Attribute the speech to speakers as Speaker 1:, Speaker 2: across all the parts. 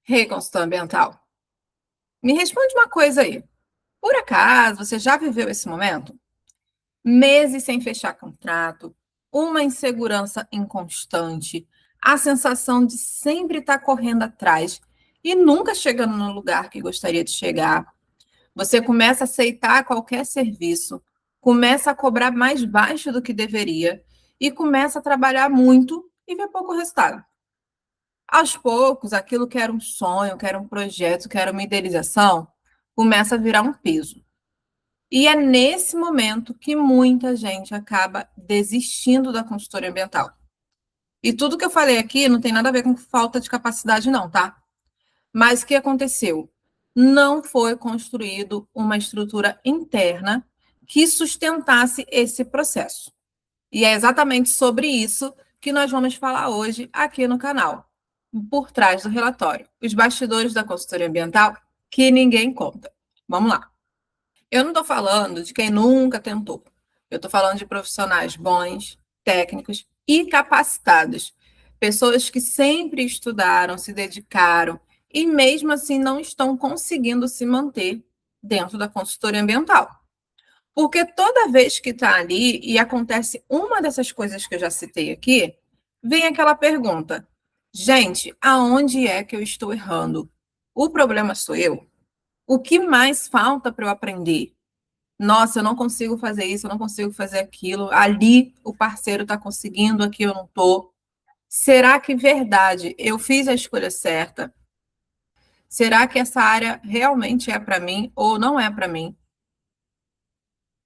Speaker 1: Hey, consultor ambiental, me responde uma coisa aí. Por acaso, você já viveu esse momento? Meses sem fechar contrato, uma insegurança inconstante, a sensação de sempre estar correndo atrás e nunca chegando no lugar que gostaria de chegar. Você começa a aceitar qualquer serviço, começa a cobrar mais baixo do que deveria e começa a trabalhar muito e ver pouco resultado. Aos poucos, aquilo que era um sonho, que era um projeto, que era uma idealização, começa a virar um peso. E é nesse momento que muita gente acaba desistindo da consultoria ambiental. E tudo que eu falei aqui não tem nada a ver com falta de capacidade, não, tá? Mas o que aconteceu? Não foi construído uma estrutura interna que sustentasse esse processo. E é exatamente sobre isso que nós vamos falar hoje aqui no canal. Por trás do relatório, os bastidores da consultoria ambiental que ninguém conta. Vamos lá. Eu não estou falando de quem nunca tentou. Eu estou falando de profissionais bons, técnicos e capacitados. Pessoas que sempre estudaram, se dedicaram e mesmo assim não estão conseguindo se manter dentro da consultoria ambiental. Porque toda vez que está ali e acontece uma dessas coisas que eu já citei aqui, vem aquela pergunta: gente, aonde é que eu estou errando? O problema sou eu? O que mais falta para eu aprender? Nossa, eu não consigo fazer isso, eu não consigo fazer aquilo. Ali o parceiro está conseguindo, aqui eu não estou. Será que verdade eu fiz a escolha certa? Será que essa área realmente é para mim ou não é para mim?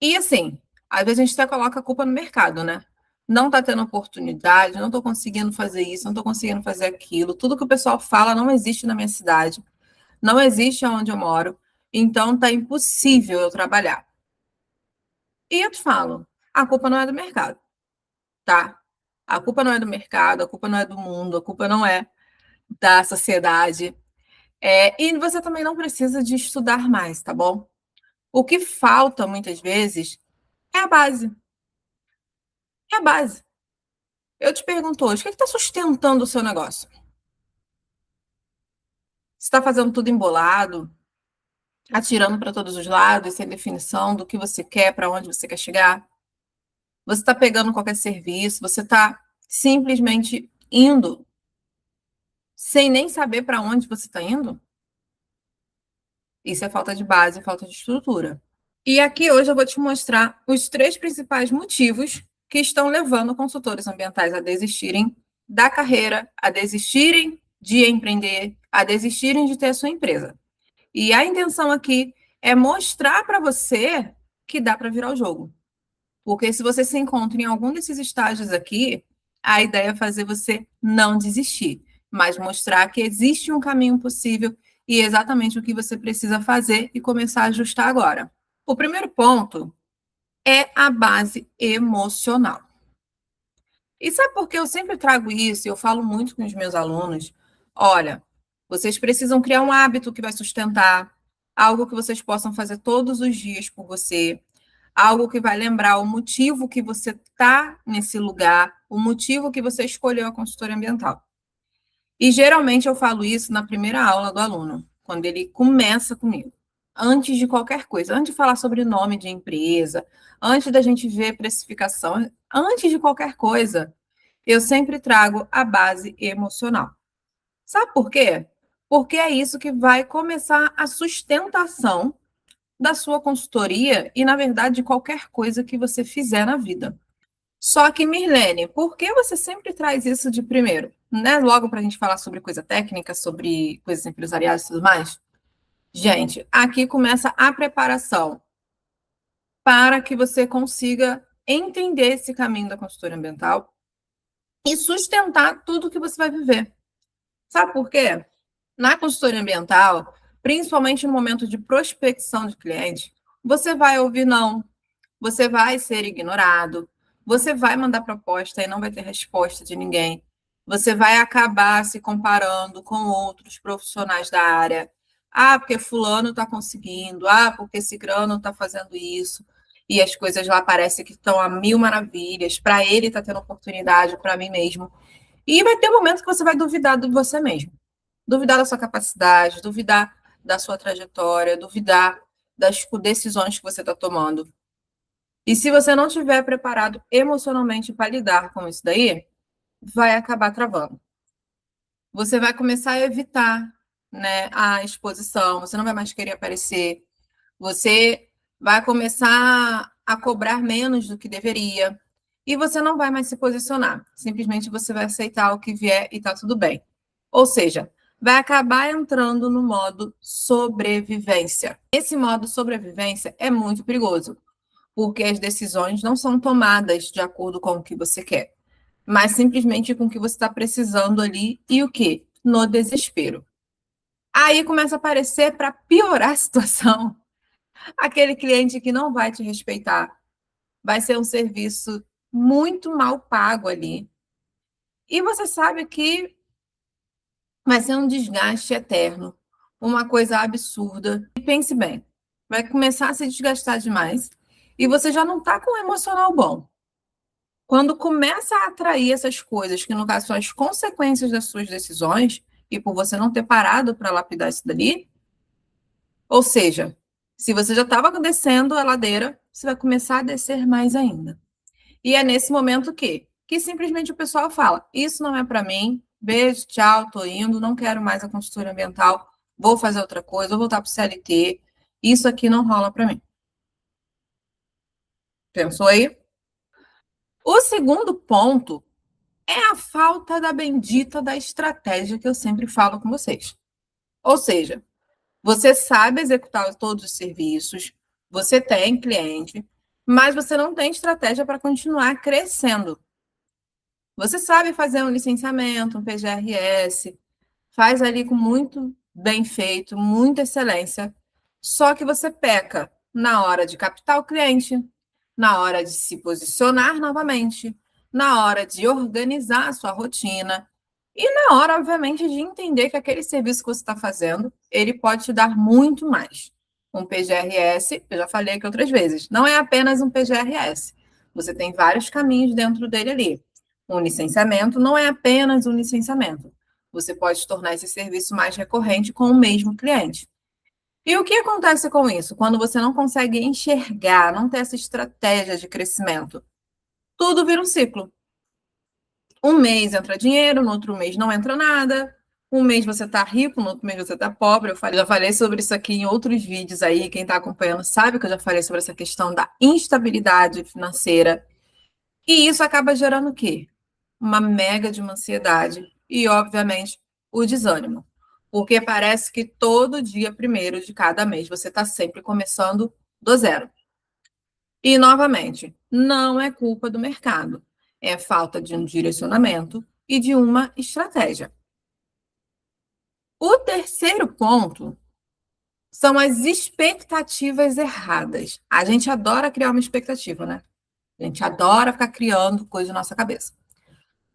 Speaker 1: E assim, às vezes a gente até coloca a culpa no mercado, né? Não está tendo oportunidade, não estou conseguindo fazer isso, não estou conseguindo fazer aquilo. Tudo que o pessoal fala não existe na minha cidade, não existe onde eu moro, então está impossível eu trabalhar. E eu te falo, a culpa não é do mercado, tá? A culpa não é do mercado, a culpa não é do mundo, a culpa não é da sociedade. E você também não precisa de estudar mais, tá bom? O que falta muitas vezes é a base. É a base. Eu te pergunto hoje, o que está sustentando o seu negócio? Você está fazendo tudo embolado, atirando para todos os lados, sem definição do que você quer, para onde você quer chegar? Você está pegando qualquer serviço, você está simplesmente indo, sem nem saber para onde você está indo? Isso é falta de base, falta de estrutura. E aqui hoje eu vou te mostrar os 3 principais motivos que estão levando consultores ambientais a desistirem da carreira, a desistirem de empreender, a desistirem de ter a sua empresa. E a intenção aqui é mostrar para você que dá para virar o jogo. Porque se você se encontra em algum desses estágios aqui, a ideia é fazer você não desistir, mas mostrar que existe um caminho possível e exatamente o que você precisa fazer e começar a ajustar agora. O primeiro ponto é a base emocional. E sabe por que eu sempre trago isso? Eu falo muito com os meus alunos. Olha, vocês precisam criar um hábito que vai sustentar, algo que vocês possam fazer todos os dias por você, algo que vai lembrar o motivo que você está nesse lugar, o motivo que você escolheu a consultoria ambiental. E geralmente eu falo isso na primeira aula do aluno, quando ele começa comigo. Antes de qualquer coisa, antes de falar sobre nome de empresa, antes da gente ver precificação, antes de qualquer coisa, eu sempre trago a base emocional. Sabe por quê? Porque é isso que vai começar a sustentação da sua consultoria e, na verdade, de qualquer coisa que você fizer na vida. Só que, Mirlene, por que você sempre traz isso de primeiro? Né? Logo para a gente falar sobre coisa técnica, sobre coisas empresariais e tudo mais? Gente, aqui começa a preparação para que você consiga entender esse caminho da consultoria ambiental e sustentar tudo que você vai viver. Sabe por quê? Na consultoria ambiental, principalmente no momento de prospecção de cliente, você vai ouvir não, você vai ser ignorado, você vai mandar proposta e não vai ter resposta de ninguém. Você vai acabar se comparando com outros profissionais da área. Ah, porque fulano está conseguindo. Ah, porque cicrano está fazendo isso. E as coisas lá parecem que estão a mil maravilhas. Para ele está tendo oportunidade, para mim mesmo. E vai ter um momento que você vai duvidar de você mesmo. duvidar da sua capacidade, duvidar da sua trajetória, duvidar das decisões que você está tomando. E se você não estiver preparado emocionalmente para lidar com isso daí, vai acabar travando. Você vai começar a evitar, né, a exposição, você não vai mais querer aparecer, você vai começar a cobrar menos do que deveria, e você não vai mais se posicionar. Simplesmente você vai aceitar o que vier e tá tudo bem. Ou seja, vai acabar entrando no modo sobrevivência. Esse modo sobrevivência é muito perigoso, porque as decisões não são tomadas de acordo com o que você quer, mas simplesmente com o que você está precisando ali e o que? No desespero. Aí começa a aparecer, para piorar a situação, aquele cliente que não vai te respeitar. Vai ser um serviço muito mal pago ali. E você sabe que vai ser um desgaste eterno, uma coisa absurda. E pense bem, vai começar a se desgastar demais e você já não está com um emocional bom. Quando começa a atrair essas coisas, que no caso são as consequências das suas decisões, e por você não ter parado para lapidar isso dali, ou seja, se você já estava descendo a ladeira, você vai começar a descer mais ainda. E é nesse momento que simplesmente o pessoal fala: isso não é para mim, beijo, tchau, tô indo, não quero mais a consultoria ambiental, vou fazer outra coisa, vou voltar para o CLT, isso aqui não rola para mim. Pensou aí? O segundo ponto é a falta da bendita da estratégia que eu sempre falo com vocês. Ou seja, você sabe executar todos os serviços, você tem cliente, mas você não tem estratégia para continuar crescendo. Você sabe fazer um licenciamento, um PGRS, faz ali com muito bem feito, muita excelência, só que você peca na hora de captar o cliente, na hora de se posicionar novamente, na hora de organizar a sua rotina e na hora, obviamente, de entender que aquele serviço que você está fazendo, ele pode te dar muito mais. Um PGRS, eu já falei aqui outras vezes, não é apenas um PGRS. Você tem vários caminhos dentro dele ali. Um licenciamento não é apenas um licenciamento. Você pode tornar esse serviço mais recorrente com o mesmo cliente. E o que acontece com isso? Quando você não consegue enxergar, não ter essa estratégia de crescimento, tudo vira um ciclo. Um mês entra dinheiro, no outro mês não entra nada. Um mês você está rico, no outro mês você está pobre. Já falei sobre isso aqui em outros vídeos aí. Quem está acompanhando sabe que eu já falei sobre essa questão da instabilidade financeira. E isso acaba gerando o quê? Uma mega de uma ansiedade e, obviamente, o desânimo. Porque parece que todo dia primeiro de cada mês você está sempre começando do zero. E, novamente, não é culpa do mercado. É falta de um direcionamento e de uma estratégia. O terceiro ponto são as expectativas erradas. A gente adora criar uma expectativa, né? A gente adora ficar criando coisa na nossa cabeça.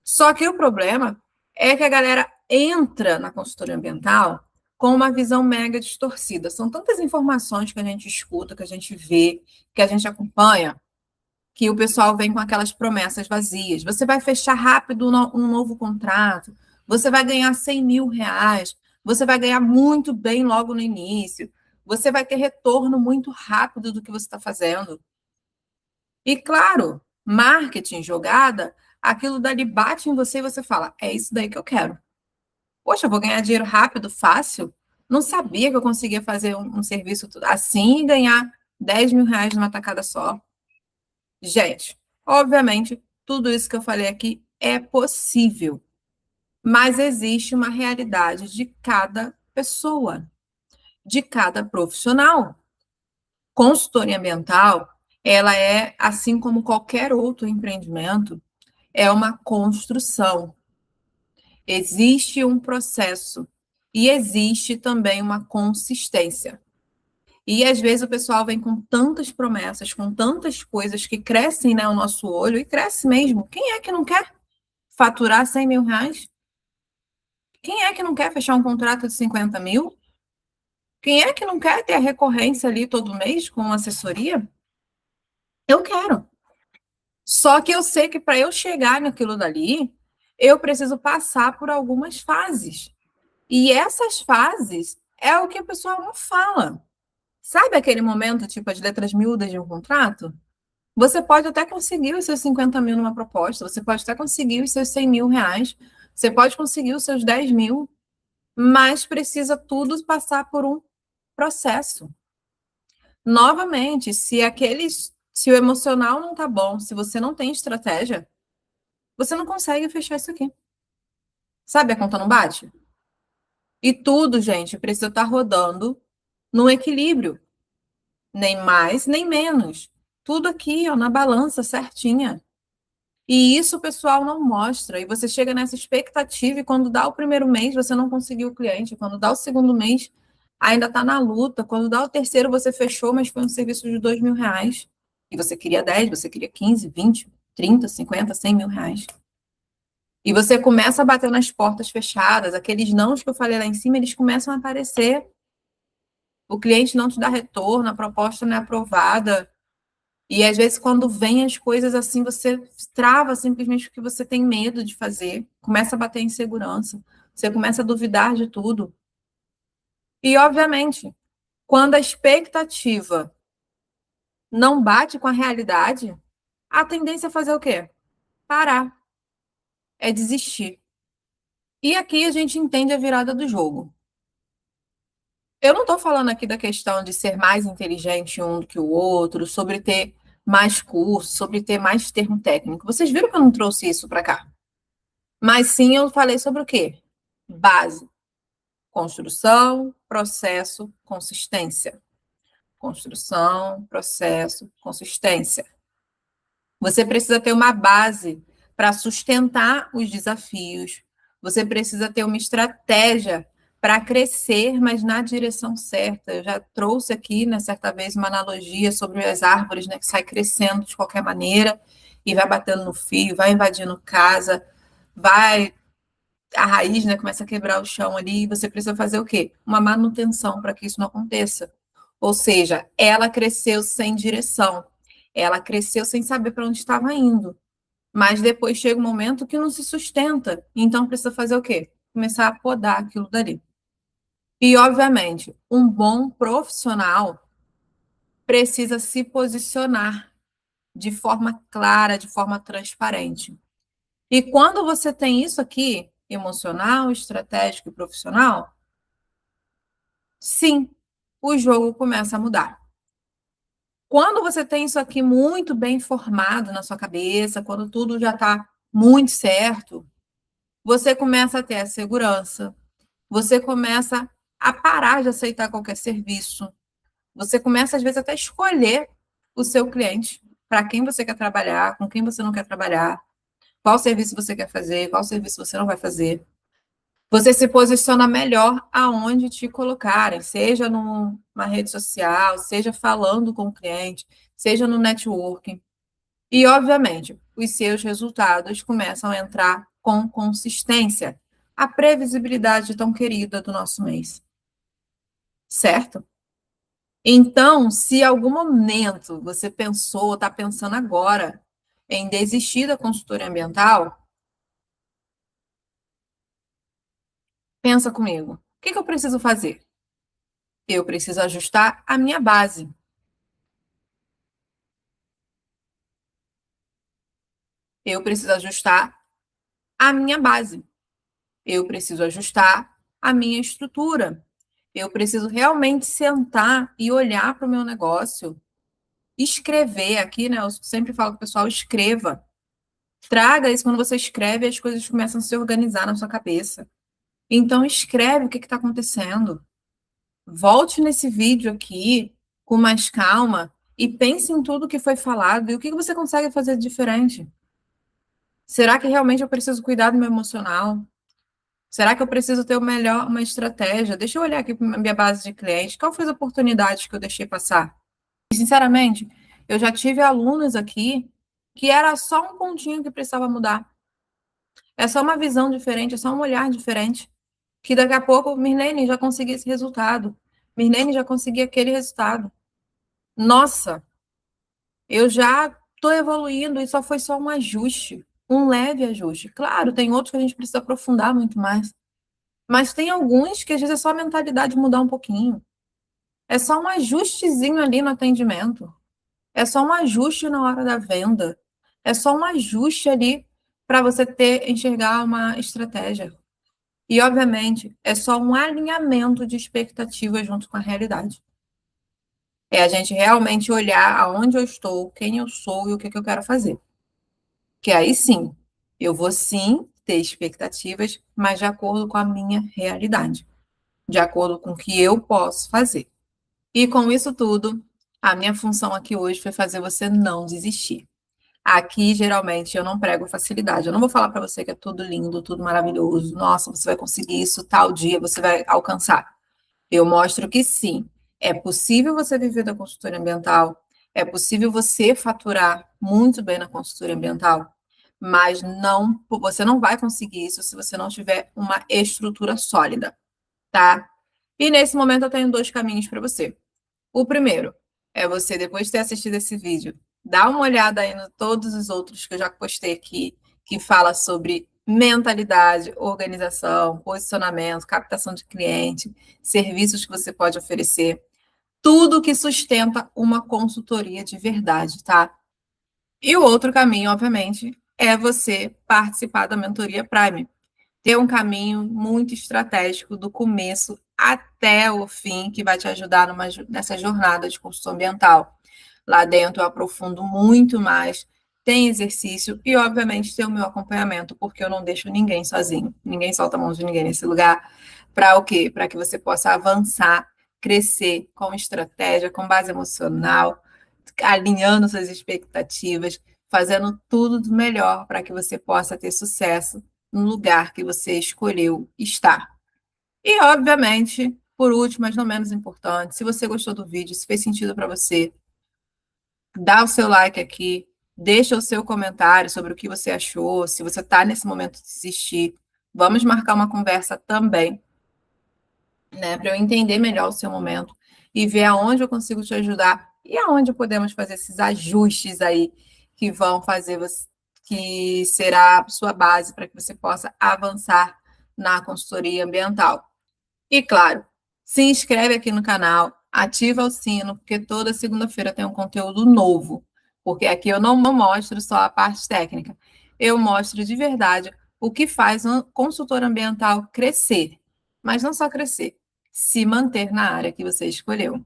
Speaker 1: Só que o problema é que a galera entra na consultoria ambiental com uma visão mega distorcida. São tantas informações que a gente escuta, que a gente vê, que a gente acompanha, que o pessoal vem com aquelas promessas vazias. Você vai fechar rápido um novo contrato, você vai ganhar 100 mil reais, você vai ganhar muito bem logo no início, você vai ter retorno muito rápido do que você está fazendo. E claro, marketing, jogada, aquilo dali bate em você e você fala: é isso daí que eu quero. Poxa, eu vou ganhar dinheiro rápido, fácil. Não sabia que eu conseguia fazer um serviço assim e ganhar 10 mil reais numa tacada só. Gente, obviamente, tudo isso que eu falei aqui é possível, mas existe uma realidade de cada pessoa, de cada profissional. Consultoria ambiental, ela é, assim como qualquer outro empreendimento, é uma construção. Existe um processo e existe também uma consistência. E às vezes o pessoal vem com tantas promessas, com tantas coisas que crescem, né, o nosso olho, e cresce mesmo. Quem é que não quer faturar 100 mil reais? Quem é que não quer fechar um contrato de 50 mil? Quem é que não quer ter a recorrência ali todo mês com assessoria? Eu quero. Só que eu sei que para eu chegar naquilo dali, eu preciso passar por algumas fases. E essas fases é o que o pessoal não fala. Sabe aquele momento, tipo as letras miúdas de um contrato? Você pode até conseguir os seus 50 mil numa proposta, você pode até conseguir os seus 100 mil reais, você pode conseguir os seus 10 mil, mas precisa tudo passar por um processo. Novamente, se o emocional não tá bom, se você não tem estratégia, você não consegue fechar isso aqui. Sabe, a conta não bate? E tudo, gente, precisa estar rodando no equilíbrio. Nem mais, nem menos. Tudo aqui, ó, na balança certinha. E isso o pessoal não mostra. E você chega nessa expectativa e quando dá o primeiro mês, você não conseguiu o cliente. Quando dá o segundo mês, ainda está na luta. Quando dá o terceiro, você fechou, mas foi um serviço de 2 mil reais. E você queria 10, você queria 15, 20, 30, 50, 100 mil reais. E você começa a bater nas portas fechadas. Aqueles nãos que eu falei lá em cima, eles começam a aparecer. O cliente não te dá retorno, a proposta não é aprovada. E às vezes, quando vem as coisas assim, você trava simplesmente porque você tem medo de fazer, começa a bater insegurança, você começa a duvidar de tudo. E, obviamente, quando a expectativa não bate com a realidade, a tendência é fazer o quê? Parar, é desistir. E aqui a gente entende a virada do jogo. Eu não estou falando aqui da questão de ser mais inteligente um do que o outro, sobre ter mais curso, sobre ter mais termo técnico. Vocês viram que eu não trouxe isso para cá? Mas sim, eu falei sobre o quê? Base. Construção, processo, consistência. Construção, processo, consistência. Você precisa ter uma base para sustentar os desafios. Você precisa ter uma estratégia para crescer, mas na direção certa. Eu já trouxe aqui, né, certa vez, uma analogia sobre as árvores, né, que sai crescendo de qualquer maneira e vai batendo no fio, vai invadindo casa, vai a raiz, né, começa a quebrar o chão ali, e você precisa fazer o quê? Uma manutenção para que isso não aconteça. Ou seja, ela cresceu sem direção, ela cresceu sem saber para onde estava indo, mas depois chega um momento que não se sustenta, então precisa fazer o quê? Começar a podar aquilo dali. E, obviamente, um bom profissional precisa se posicionar de forma clara, de forma transparente. E quando você tem isso aqui, emocional, estratégico e profissional, sim, o jogo começa a mudar. Quando você tem isso aqui muito bem formado na sua cabeça, quando tudo já está muito certo, você começa a ter a segurança, você começa a parar de aceitar qualquer serviço, você começa, às vezes, até a escolher o seu cliente, para quem você quer trabalhar, com quem você não quer trabalhar, qual serviço você quer fazer, qual serviço você não vai fazer. Você se posiciona melhor aonde te colocarem, seja numa rede social, seja falando com o cliente, seja no networking. E, obviamente, os seus resultados começam a entrar com consistência. A previsibilidade tão querida do nosso mês. Certo? Então, se em algum momento você pensou, está pensando agora em desistir da consultoria ambiental, pensa comigo. O que eu preciso fazer? Eu preciso ajustar a minha base. Eu preciso ajustar a minha base. Eu preciso ajustar a minha estrutura. Eu preciso realmente sentar e olhar para o meu negócio, escrever aqui, né? Eu sempre falo para o pessoal, escreva. Traga isso quando você escreve, as coisas começam a se organizar na sua cabeça. Então, escreve o que está acontecendo. Volte nesse vídeo aqui com mais calma e pense em tudo que foi falado e o que você consegue fazer de diferente. Será que realmente eu preciso cuidar do meu emocional? Será que eu preciso ter uma estratégia? Deixa eu olhar aqui para a minha base de clientes. Qual foi as oportunidades que eu deixei passar? E, sinceramente, eu já tive alunos aqui que era só um pontinho que precisava mudar. É só uma visão diferente, é só um olhar diferente. Que daqui a pouco, Mirlene, já consegui esse resultado. Mirlene, já consegui aquele resultado. Nossa, eu já estou evoluindo e foi só um ajuste, um leve ajuste. Claro, tem outros que a gente precisa aprofundar muito mais. Mas tem alguns que às vezes é só a mentalidade mudar um pouquinho. É só um ajustezinho ali no atendimento. É só um ajuste na hora da venda. É só um ajuste ali para você enxergar uma estratégia. E, obviamente, é só um alinhamento de expectativa junto com a realidade. É a gente realmente olhar aonde eu estou, quem eu sou e o que eu quero fazer. Que aí sim, eu vou sim ter expectativas, mas de acordo com a minha realidade, de acordo com o que eu posso fazer. E com isso tudo, a minha função aqui hoje foi fazer você não desistir. Aqui, geralmente, eu não prego facilidade. Eu não vou falar para você que é tudo lindo, tudo maravilhoso. Nossa, você vai conseguir isso tal dia, você vai alcançar. Eu mostro que sim, é possível você viver da consultoria ambiental, é possível você faturar muito bem na consultoria ambiental, mas não, você não vai conseguir isso se você não tiver uma estrutura sólida, tá? E nesse momento eu tenho dois caminhos para você. O primeiro é você, depois de ter assistido esse vídeo, dar uma olhada aí em todos os outros que eu já postei aqui, que fala sobre mentalidade, organização, posicionamento, captação de cliente, serviços que você pode oferecer, tudo que sustenta uma consultoria de verdade, tá? E o outro caminho, obviamente, é você participar da mentoria Prime, ter um caminho muito estratégico do começo até o fim, que vai te ajudar nessa jornada de construção ambiental. Lá dentro eu aprofundo muito mais, tem exercício e, obviamente, tem o meu acompanhamento, porque eu não deixo ninguém sozinho, ninguém solta a mão de ninguém nesse lugar. Para o quê? Para que você possa avançar, crescer com estratégia, com base emocional, alinhando suas expectativas, fazendo tudo do melhor para que você possa ter sucesso no lugar que você escolheu estar. E, obviamente, por último, mas não menos importante, se você gostou do vídeo, se fez sentido para você, dá o seu like aqui, deixa o seu comentário sobre o que você achou, se você está nesse momento de desistir. Vamos marcar uma conversa também, né, para eu entender melhor o seu momento e ver aonde eu consigo te ajudar e aonde podemos fazer esses ajustes aí que vão fazer você, que será a sua base para que você possa avançar na consultoria ambiental. E claro, se inscreve aqui no canal, ativa o sino, porque toda segunda-feira tem um conteúdo novo. Porque aqui eu não mostro só a parte técnica, eu mostro de verdade o que faz um consultor ambiental crescer. Mas não só crescer, se manter na área que você escolheu.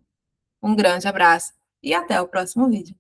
Speaker 1: Um grande abraço e até o próximo vídeo.